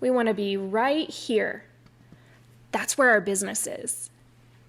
We want to be right here. That's where our business is.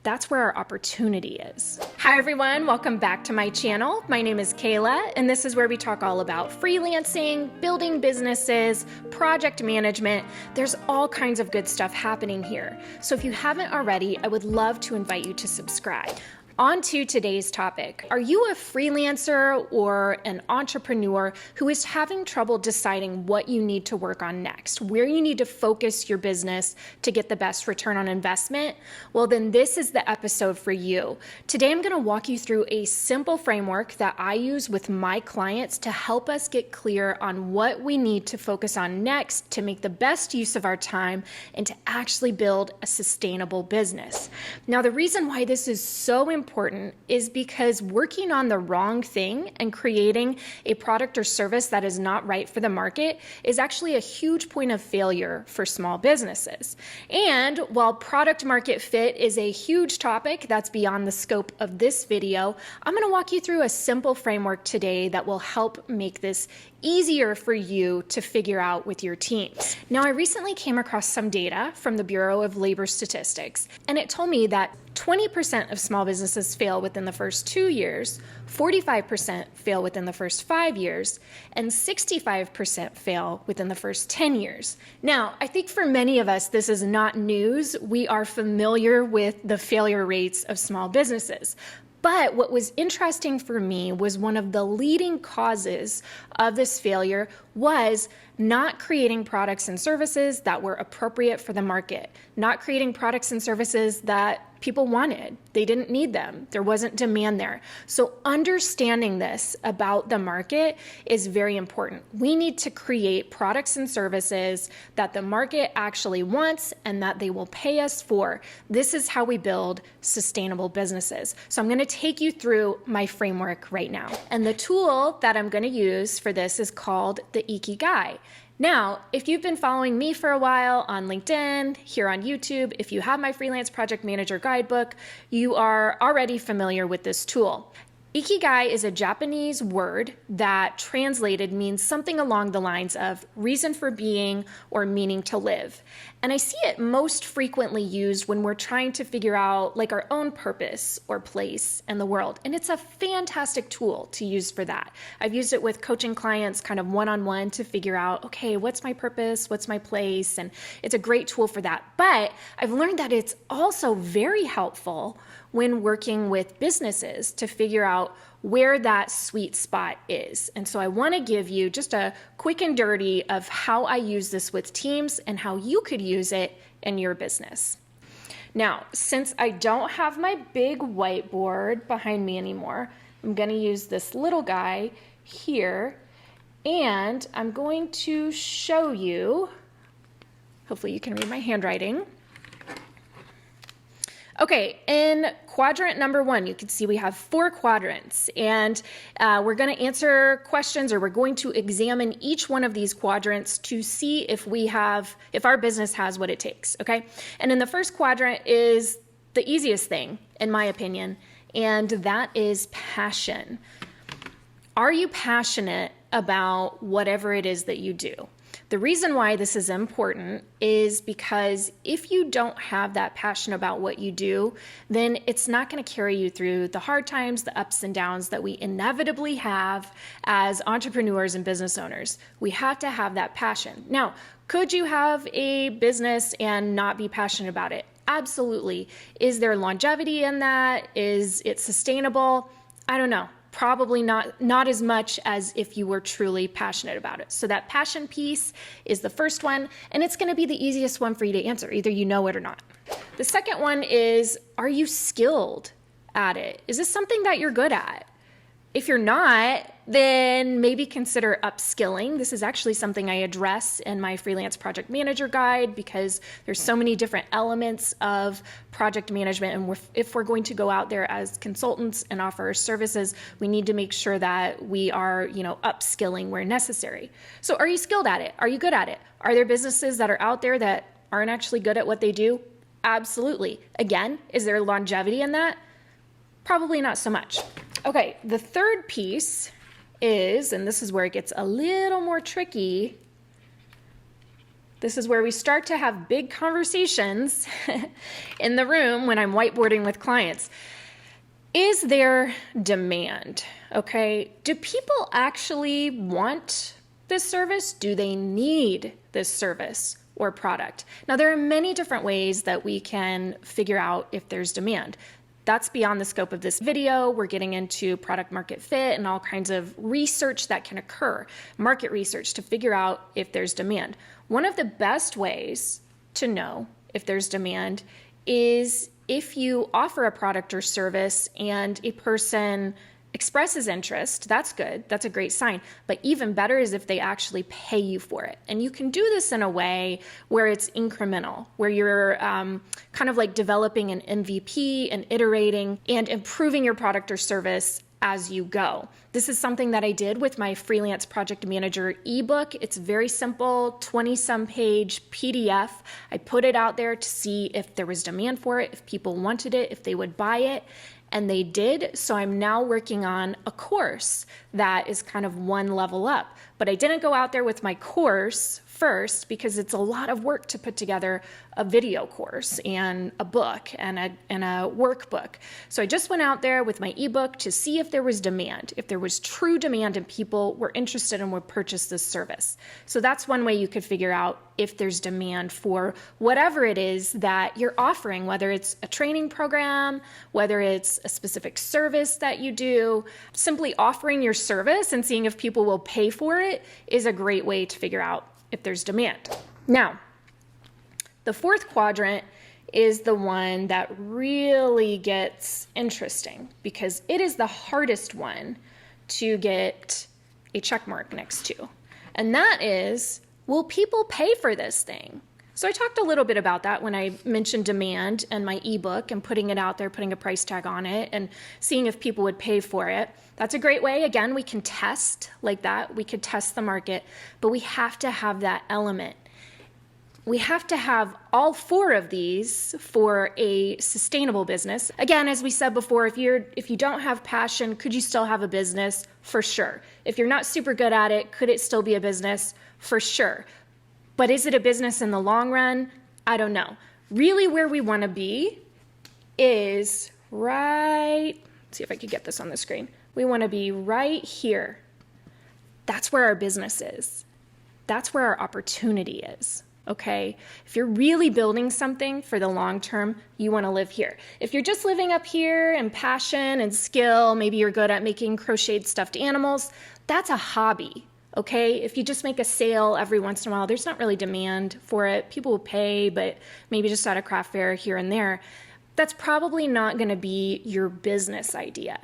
That's where our opportunity is. Hi everyone, welcome back to my channel. My name is Kayla, and this is where we talk all about freelancing, building businesses, project management. There's all kinds of good stuff happening here. So if you haven't already, I would love to invite you to subscribe. On to today's topic. Are you a freelancer or an entrepreneur who is having trouble deciding what you need to work on next, where you need to focus your business to get the best return on investment? Well, then this is the episode for you. Today, I'm going to walk you through a simple framework that I use with my clients to help us get clear on what we need to focus on next to make the best use of our time and to actually build a sustainable business. Now, the reason why this is so important is because working on the wrong thing and creating a product or service that is not right for the market is actually a huge point of failure for small businesses. And while product market fit is a huge topic that's beyond the scope of this video, I'm going to walk you through a simple framework today that will help make this easier for you to figure out with your teams. Now, I recently came across some data from the Bureau of Labor Statistics, and it told me that 20% of small businesses fail within the first 2 years, 45% fail within the first 5 years, and 65% fail within the first 10 years. Now, I think for many of us, this is not news. We are familiar with the failure rates of small businesses. But what was interesting for me was one of the leading causes of this failure was not creating products and services that were appropriate for the market, not creating products and services that people wanted. They didn't need them. There wasn't demand there. So understanding this about the market is very important. We need to create products and services that the market actually wants and that they will pay us for. This is how we build sustainable businesses. So I'm going to take you through my framework right now. And the tool that I'm going to use for this is called the Ikigai. Now, if you've been following me for a while on LinkedIn, here on YouTube, if you have my Freelance Project Manager Guidebook, you are already familiar with this tool. Ikigai is a Japanese word that translated means something along the lines of reason for being or meaning to live. And I see it most frequently used when we're trying to figure out like our own purpose or place in the world. And it's a fantastic tool to use for that. I've used it with coaching clients kind of one-on-one to figure out, okay, what's my purpose? What's my place? And it's a great tool for that. But I've learned that it's also very helpful when working with businesses to figure out where that sweet spot is. And so I want to give you just a quick and dirty of how I use this with teams and how you could use it in your business. Now, since I don't have my big whiteboard behind me anymore, I'm going to use this little guy here, and I'm going to show you, hopefully you can read my handwriting. Okay, in quadrant number 1, you can see we have 4 quadrants, and we're going to answer questions, or we're going to examine each one of these quadrants to see if our business has what it takes, okay? And in the first quadrant is the easiest thing, in my opinion, and that is passion. Are you passionate about whatever it is that you do? The reason why this is important is because if you don't have that passion about what you do, then it's not going to carry you through the hard times, the ups and downs that we inevitably have as entrepreneurs and business owners. We have to have that passion. Now, could you have a business and not be passionate about it? Absolutely. Is there longevity in that? Is it sustainable? I don't know. Probably not as much as if you were truly passionate about it. So that passion piece is the first one, and it's going to be the easiest one for you to answer. Either you know it or not. The second one is, are you skilled at it? Is this something that you're good at? If you're not, then maybe consider upskilling. This is actually something I address in my Freelance Project Manager Guide because there's so many different elements of project management. And if we're going to go out there as consultants and offer our services, we need to make sure that we are, upskilling where necessary. So are you skilled at it? Are you good at it? Are there businesses that are out there that aren't actually good at what they do? Absolutely. Again, is there longevity in that? Probably not so much. Okay, the third piece is, and this is where it gets a little more tricky, This is where we start to have big conversations in the room when I'm whiteboarding with clients. Is there demand? Okay, do people actually want this service? Do they need this service or product? Now, there are many different ways that we can figure out if there's demand. That's beyond the scope of this video. We're getting into product market fit and all kinds of research that can occur, market research to figure out if there's demand. One of the best ways to know if there's demand is if you offer a product or service and a person expresses interest. That's good. That's a great sign. But even better is if they actually pay you for it. And you can do this in a way where it's incremental, where you're kind of like developing an MVP and iterating and improving your product or service as you go. This is something that I did with my freelance project manager ebook. It's very simple, 20-some page PDF. I put it out there to see if there was demand for it, if people wanted it, if they would buy it. And they did, so I'm now working on a course that is kind of one level up. But I didn't go out there with my course first because it's a lot of work to put together a video course and a book and a workbook. So I just went out there with my ebook to see if there was demand, if there was true demand and people were interested and would purchase this service. So that's one way you could figure out if there's demand for whatever it is that you're offering, whether it's a training program, whether it's a specific service that you do. Simply offering your service and seeing if people will pay for it is a great way to figure out if there's demand. Now, the fourth quadrant is the one that really gets interesting because it is the hardest one to get a check mark next to. And that is, will people pay for this thing? So I talked a little bit about that when I mentioned demand and my ebook and putting it out there, putting a price tag on it and seeing if people would pay for it. That's a great way. Again, we can test like that. We could test the market, but we have to have that element. We have to have all four of these for a sustainable business. Again, as we said before, if you don't have passion, could you still have a business? For sure. If you're not super good at it, could it still be a business? For sure. But is it a business in the long run? I don't know. Really where we want to be is right, let's see if I could get this on the screen. We want to be right here. That's where our business is. That's where our opportunity is. Okay? If you're really building something for the long term, you want to live here. If you're just living up here in passion and skill, maybe you're good at making crocheted stuffed animals, that's a hobby. Okay, if you just make a sale every once in a while, there's not really demand for it. People will pay, but maybe just at a craft fair here and there. That's probably not going to be your business idea.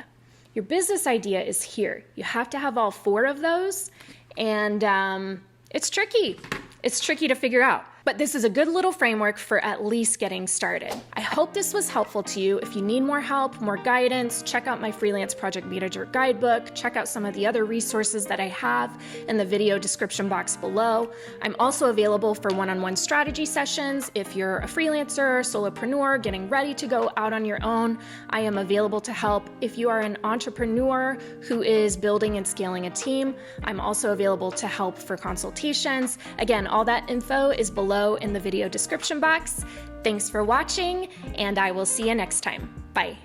Your business idea is here. You have to have all four of those, and it's tricky. It's tricky to figure out. But this is a good little framework for at least getting started. I hope this was helpful to you. If you need more help, more guidance, check out my Freelance Project Manager guidebook. Check out some of the other resources that I have in the video description box below. I'm also available for one-on-one strategy sessions. If you're a freelancer, solopreneur, getting ready to go out on your own, I am available to help. If you are an entrepreneur who is building and scaling a team, I'm also available to help for consultations. Again, all that info is below in the video description box. Thanks for watching, and I will see you next time. Bye.